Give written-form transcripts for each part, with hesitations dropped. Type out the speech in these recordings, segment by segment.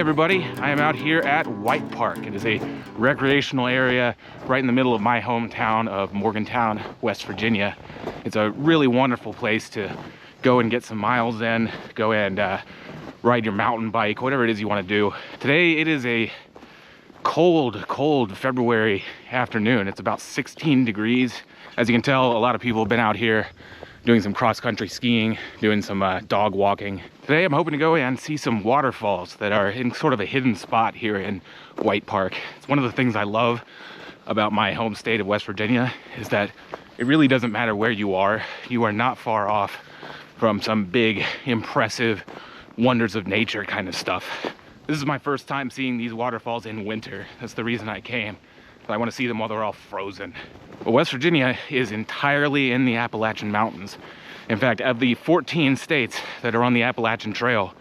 everybody, I am out here at White Park. It is a recreational area right in the middle of my hometown of Morgantown, West Virginia. It's a really wonderful place to go and get some miles in, go and ride your mountain bike, whatever it is you want to do. Today it is a cold February afternoon. It's about 16 degrees. As you can tell, a lot of people have been out here doing some cross-country skiing, doing some dog walking. Today I'm hoping to go and see some waterfalls that are in sort of a hidden spot here in White Park. It's one of the things I love about my home state of West Virginia is that it really doesn't matter where you are not far off from some big, impressive wonders of nature kind of stuff. This is my first time seeing these waterfalls in winter. That's the reason I came. I want to see them while they're all frozen. But West Virginia is entirely in the Appalachian Mountains. In fact, of the 14 states that are on the Appalachian Trail,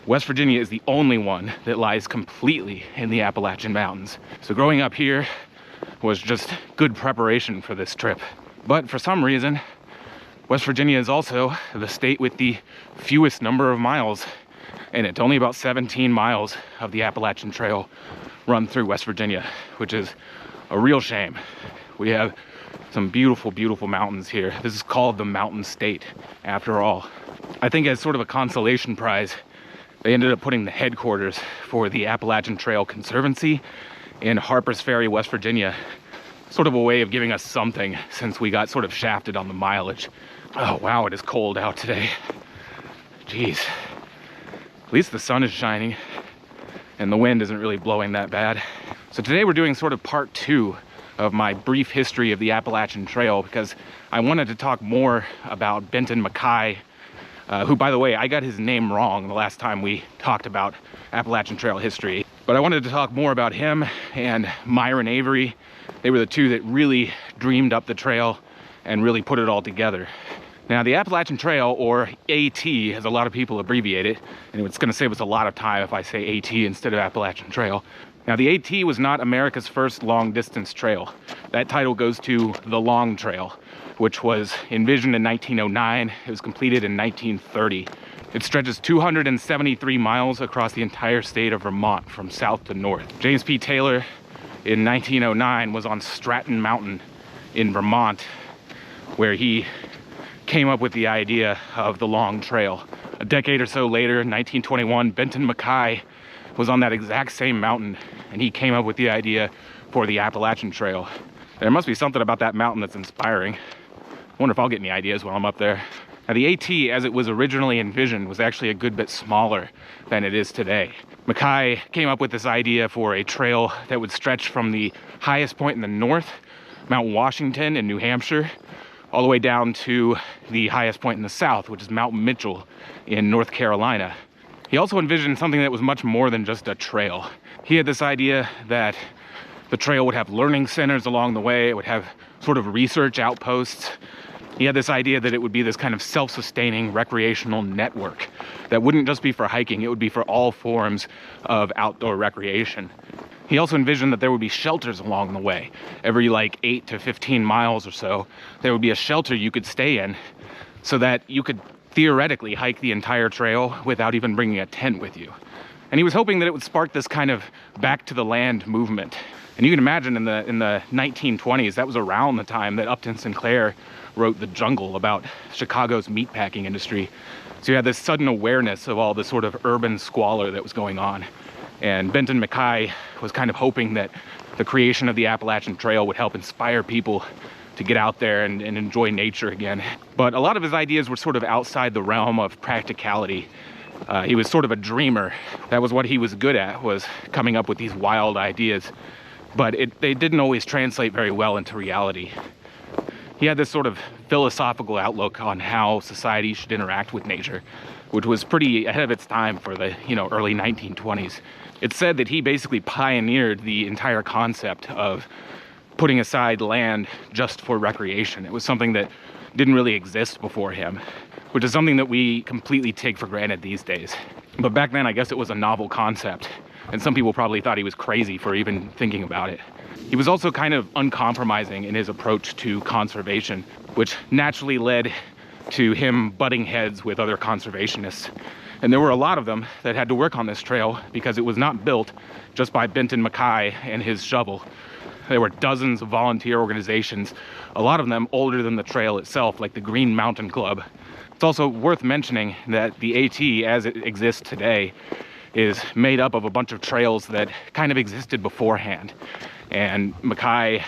West Virginia is the only one that lies completely in the Appalachian Mountains. So growing up here was just good preparation for this trip. But for some reason, West Virginia is also the state with the fewest number of miles in it. Only about 17 miles of the Appalachian Trail run through West Virginia, which is a real shame. We have some beautiful mountains here. This is called the Mountain State after all. I think as sort of a consolation prize, they ended up putting the headquarters for the Appalachian Trail Conservancy in Harpers Ferry, West Virginia. Sort of a way of giving us something since we got sort of shafted on the mileage. Oh wow, it is cold out today. Jeez. At least the sun is shining and the wind isn't really blowing that bad. So today we're doing sort of part 2 of my brief history of the Appalachian Trail because I wanted to talk more about Benton MacKaye, who, by the way, I got his name wrong the last time we talked about Appalachian Trail history. But I wanted to talk more about him and Myron Avery. They were the two that really dreamed up the trail and really put it all together. Now, the Appalachian Trail, or AT, as a lot of people abbreviate it, and it's going to save us a lot of time if I say AT instead of Appalachian Trail. Now, the AT was not America's first long-distance trail. That title goes to the Long Trail, which was envisioned in 1909. It was completed in 1930. It stretches 273 miles across the entire state of Vermont from south to north. James P. Taylor in 1909 was on Stratton Mountain in Vermont, where he came up with the idea of the Long Trail. A decade or so later, in 1921, Benton MacKaye was on that exact same mountain, and he came up with the idea for the Appalachian Trail. There must be something about that mountain that's inspiring. I wonder if I'll get any ideas while I'm up there. Now, the AT, as it was originally envisioned, was actually a good bit smaller than it is today. MacKaye came up with this idea for a trail that would stretch from the highest point in the north, Mount Washington in New Hampshire, all the way down to the highest point in the south, which is Mount Mitchell in North Carolina. He also envisioned something that was much more than just a trail. He had this idea that the trail would have learning centers along the way. It would have sort of research outposts. He had this idea that it would be this kind of self-sustaining recreational network that wouldn't just be for hiking, it would be for all forms of outdoor recreation. He also envisioned that there would be shelters along the way. Every like 8 to 15 miles or so, there would be a shelter you could stay in so that you could theoretically hike the entire trail without even bringing a tent with you. And he was hoping that it would spark this kind of back to the land movement. And you can imagine in the 1920s, that was around the time that Upton Sinclair wrote The Jungle about Chicago's meatpacking industry. So you had this sudden awareness of all the sort of urban squalor that was going on. And Benton MacKaye was kind of hoping that the creation of the Appalachian Trail would help inspire people to get out there and enjoy nature again. But a lot of his ideas were sort of outside the realm of practicality. He was sort of a dreamer. That was what he was good at, was coming up with these wild ideas. But they didn't always translate very well into reality. He had this sort of philosophical outlook on how society should interact with nature, which was pretty ahead of its time for the early 1920s. It's said that he basically pioneered the entire concept of putting aside land just for recreation. It was something that didn't really exist before him, which is something that we completely take for granted these days. But back then, I guess it was a novel concept, and some people probably thought he was crazy for even thinking about it. He was also kind of uncompromising in his approach to conservation, which naturally led to him butting heads with other conservationists. And there were a lot of them that had to work on this trail because it was not built just by Benton MacKaye and his shovel. There were dozens of volunteer organizations, a lot of them older than the trail itself, like the Green Mountain Club. It's also worth mentioning that the AT, as it exists today, is made up of a bunch of trails that kind of existed beforehand. And MacKaye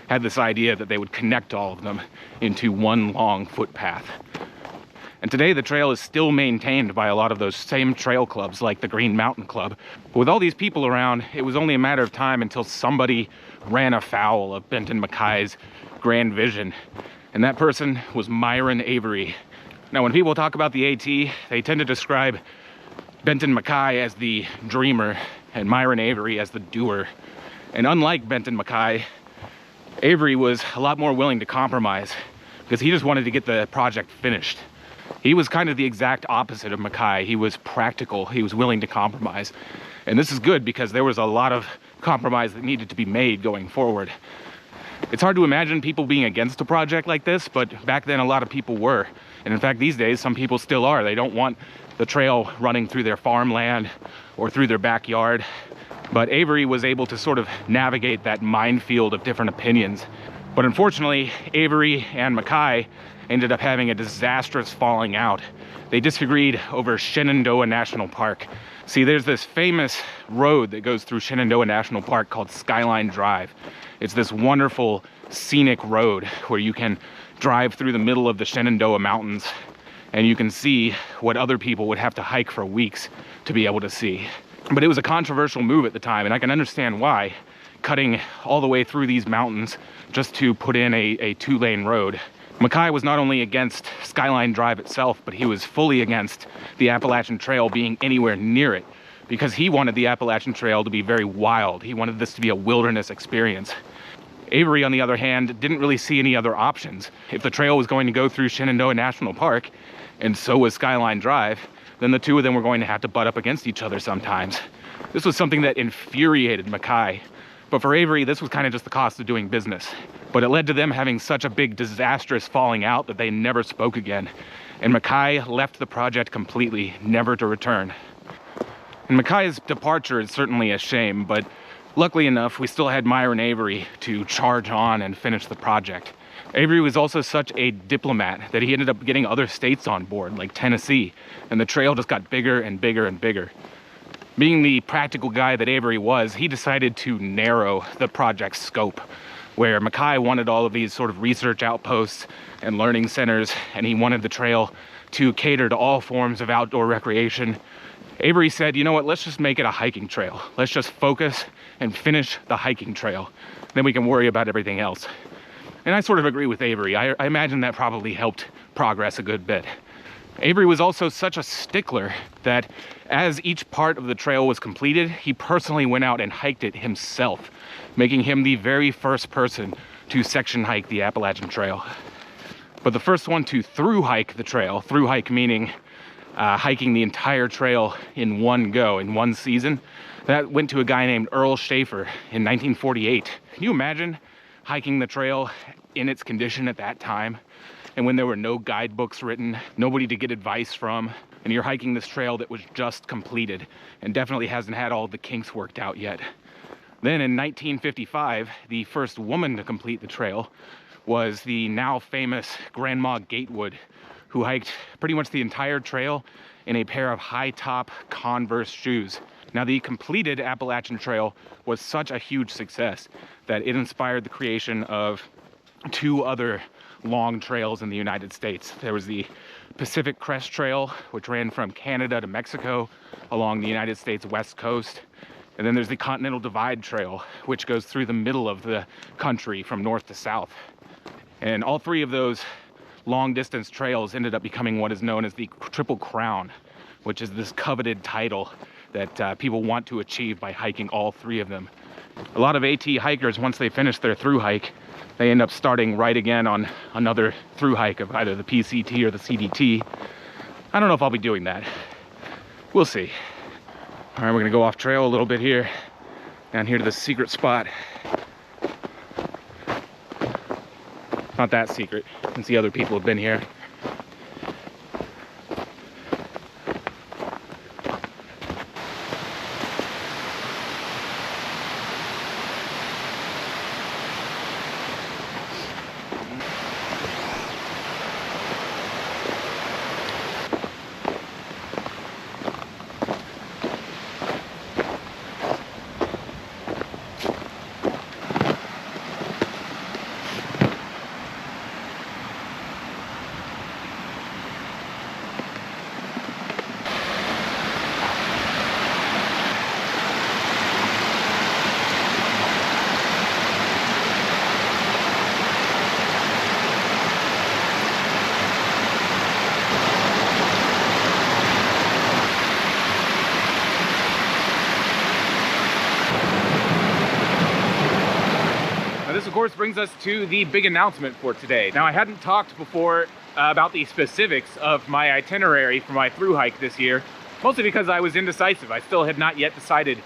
had this idea that they would connect all of them into one long footpath. And today the trail is still maintained by a lot of those same trail clubs like the Green Mountain Club. But with all these people around, it was only a matter of time until somebody ran afoul of Benton MacKaye's grand vision. And that person was Myron Avery. Now when people talk about the AT, they tend to describe Benton MacKaye as the dreamer and Myron Avery as the doer. And unlike Benton MacKaye, Avery was a lot more willing to compromise because he just wanted to get the project finished. He was kind of the exact opposite of MacKaye. He was practical, he was willing to compromise. And this is good because there was a lot of compromise that needed to be made going forward. It's hard to imagine people being against a project like this, but back then a lot of people were. And in fact, these days, some people still are. They don't want the trail running through their farmland or through their backyard. But Avery was able to sort of navigate that minefield of different opinions. But unfortunately, Avery and MacKaye ended up having a disastrous falling out. They disagreed over Shenandoah National Park. See, there's this famous road that goes through Shenandoah National Park called Skyline Drive. It's this wonderful scenic road where you can drive through the middle of the Shenandoah Mountains and you can see what other people would have to hike for weeks to be able to see. But it was a controversial move at the time, and I can understand why, cutting all the way through these mountains just to put in a two-lane road. MacKaye was not only against Skyline Drive itself, but he was fully against the Appalachian Trail being anywhere near it, because he wanted the Appalachian Trail to be very wild. He wanted this to be a wilderness experience. Avery, on the other hand, didn't really see any other options. If the trail was going to go through Shenandoah National Park, and so was Skyline Drive, then the two of them were going to have to butt up against each other sometimes. This was something that infuriated MacKaye. But for Avery, this was kind of just the cost of doing business. But it led to them having such a big disastrous falling out that they never spoke again. And MacKaye left the project completely, never to return. And MacKaye's departure is certainly a shame, but luckily enough, we still had Myron Avery to charge on and finish the project. Avery was also such a diplomat that he ended up getting other states on board, like Tennessee, and the trail just got bigger and bigger and bigger. Being the practical guy that Avery was, he decided to narrow the project's scope, where MacKaye wanted all of these sort of research outposts and learning centers, and he wanted the trail to cater to all forms of outdoor recreation. Avery said, you know what, let's just make it a hiking trail. Let's just focus and finish the hiking trail. Then we can worry about everything else. And I sort of agree with Avery. I imagine that probably helped progress a good bit. Avery was also such a stickler that as each part of the trail was completed, he personally went out and hiked it himself, making him the very first person to section hike the Appalachian Trail. But the first one to thru-hike the trail, thru-hike meaning hiking the entire trail in one go, in one season, that went to a guy named Earl Schaefer in 1948. Can you imagine hiking the trail in its condition at that time? And when there were no guidebooks written, nobody to get advice from, and you're hiking this trail that was just completed and definitely hasn't had all the kinks worked out yet. Then in 1955, the first woman to complete the trail was the now famous Grandma Gatewood, who hiked pretty much the entire trail in a pair of high-top Converse shoes. Now, the completed Appalachian Trail was such a huge success that it inspired the creation of two other long trails in the United States. There was the Pacific Crest Trail, which ran from Canada to Mexico along the United States West Coast. And then there's the Continental Divide Trail, which goes through the middle of the country from north to south. And all three of those long distance trails ended up becoming what is known as the Triple Crown, which is this coveted title that people want to achieve by hiking all three of them. A lot of AT hikers, once they finish their thru hike, they end up starting right again on another thru hike of either the PCT or the CDT. I don't know if I'll be doing that. We'll see. All right, we're gonna go off trail a little bit here, down here to the secret spot. Not that secret, since the other people have been here. course, brings us to the big announcement for today. Now, I hadn't talked before about the specifics of my itinerary for my thru hike this year, mostly because I was indecisive. I still had not yet decided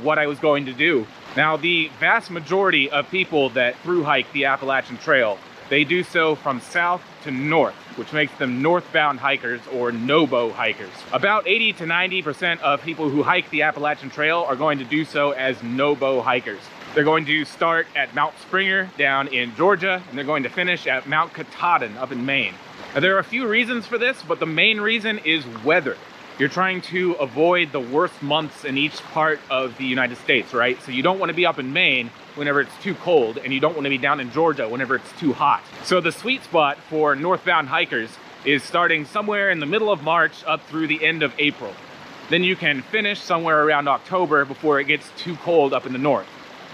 what I was going to do. Now, the vast majority of people that thru hike the Appalachian Trail, they do so from south to north, which makes them northbound hikers or NOBO hikers. About 80 to 90% of people who hike the Appalachian Trail are going to do so as NOBO hikers. They're going to start at Mount Springer down in Georgia, and they're going to finish at Mount Katahdin up in Maine. Now, there are a few reasons for this, but the main reason is weather. You're trying to avoid the worst months in each part of the United States, right? So you don't want to be up in Maine whenever it's too cold, and you don't want to be down in Georgia whenever it's too hot. So the sweet spot for northbound hikers is starting somewhere in the middle of March up through the end of April. Then you can finish somewhere around October before it gets too cold up in the north.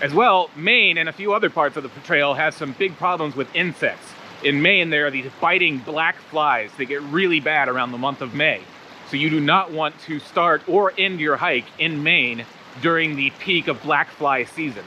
As well, Maine and a few other parts of the trail has some big problems with insects. In Maine, there are these biting black flies that get really bad around the month of May. So you do not want to start or end your hike in Maine during the peak of black fly season.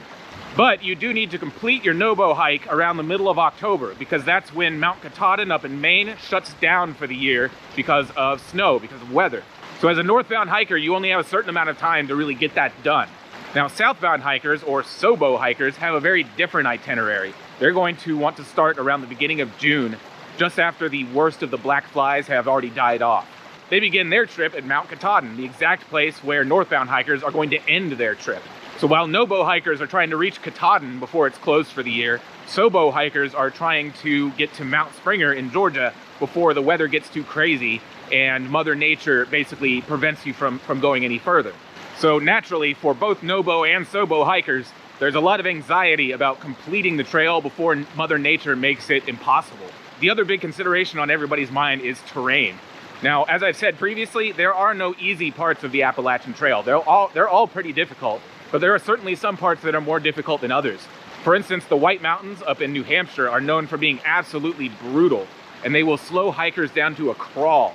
But you do need to complete your NOBO hike around the middle of October, because that's when Mount Katahdin up in Maine shuts down for the year because of snow, because of weather. So as a northbound hiker, you only have a certain amount of time to really get that done. Now, southbound hikers, or SOBO hikers, have a very different itinerary. They're going to want to start around the beginning of June, just after the worst of the black flies have already died off. They begin their trip at Mount Katahdin, the exact place where northbound hikers are going to end their trip. So while NOBO hikers are trying to reach Katahdin before it's closed for the year, SOBO hikers are trying to get to Mount Springer in Georgia before the weather gets too crazy and Mother Nature basically prevents you from going any further. So naturally, for both NOBO and SOBO hikers, there's a lot of anxiety about completing the trail before Mother Nature makes it impossible. The other big consideration on everybody's mind is terrain. Now, as I've said previously, there are no easy parts of the Appalachian Trail. They're all pretty difficult, but there are certainly some parts that are more difficult than others. For instance, the White Mountains up in New Hampshire are known for being absolutely brutal, and they will slow hikers down to a crawl.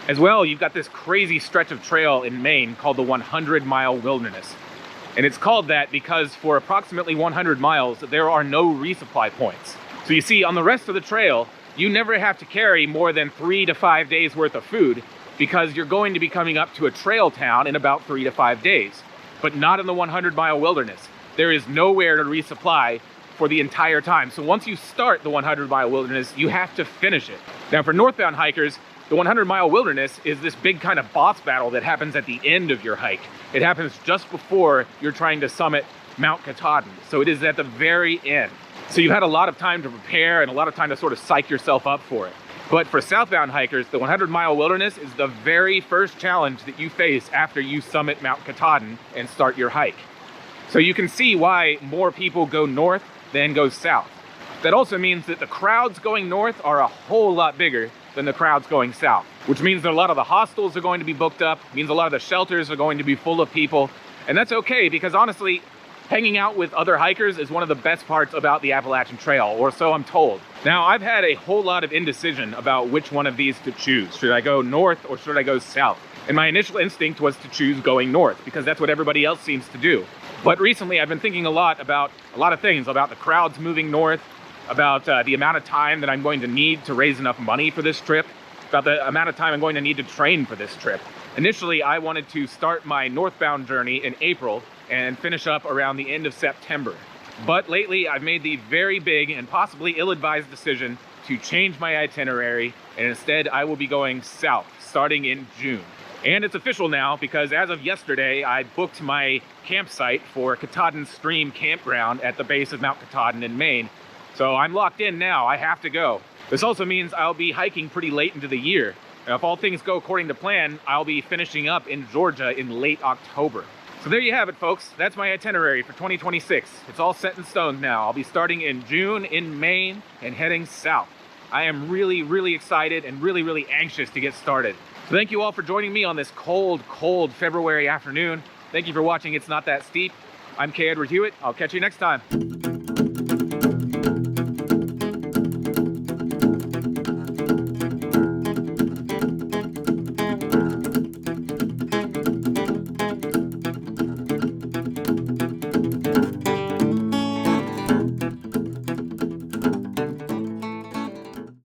As well, you've got this crazy stretch of trail in Maine called the 100-mile wilderness. And it's called that because for approximately 100 miles, there are no resupply points. So you see, on the rest of the trail, you never have to carry more than 3 to 5 days worth of food, because you're going to be coming up to a trail town in about 3 to 5 days. But not in the 100-mile wilderness. There is nowhere to resupply for the entire time. So once you start the 100-mile wilderness, you have to finish it. Now, for northbound hikers, the 100-mile wilderness is this big kind of boss battle that happens at the end of your hike. It happens just before you're trying to summit Mount Katahdin. So it is at the very end. So you've had a lot of time to prepare and a lot of time to sort of psych yourself up for it. But for southbound hikers, the 100-mile wilderness is the very first challenge that you face after you summit Mount Katahdin and start your hike. So you can see why more people go north than go south. That also means that the crowds going north are a whole lot bigger than the crowds going south, which means that a lot of the hostels are going to be booked up, means a lot of the shelters are going to be full of people. And that's okay, because honestly, hanging out with other hikers is one of the best parts about the Appalachian Trail, or so I'm told. Now, I've had a whole lot of indecision about which one of these to choose. Should I go north or should I go south? And my initial instinct was to choose going north, because that's what everybody else seems to do. But recently, I've been thinking a lot about a lot of things, about the crowds moving north, about the amount of time that I'm going to need to raise enough money for this trip, about the amount of time I'm going to need to train for this trip. Initially, I wanted to start my northbound journey in April and finish up around the end of September. But lately, I've made the very big and possibly ill-advised decision to change my itinerary, and instead I will be going south, starting in June. And it's official now, because as of yesterday, I booked my campsite for Katahdin Stream Campground at the base of Mount Katahdin in Maine. So I'm locked in now, I have to go. This also means I'll be hiking pretty late into the year. Now, if all things go according to plan, I'll be finishing up in Georgia in late October. So there you have it, folks. That's my itinerary for 2026. It's all set in stone now. I'll be starting in June in Maine and heading south. I am really, really excited and really, really anxious to get started. So thank you all for joining me on this cold, cold February afternoon. Thank you for watching It's Not That Steep. I'm Edward Hewett. I'll catch you next time.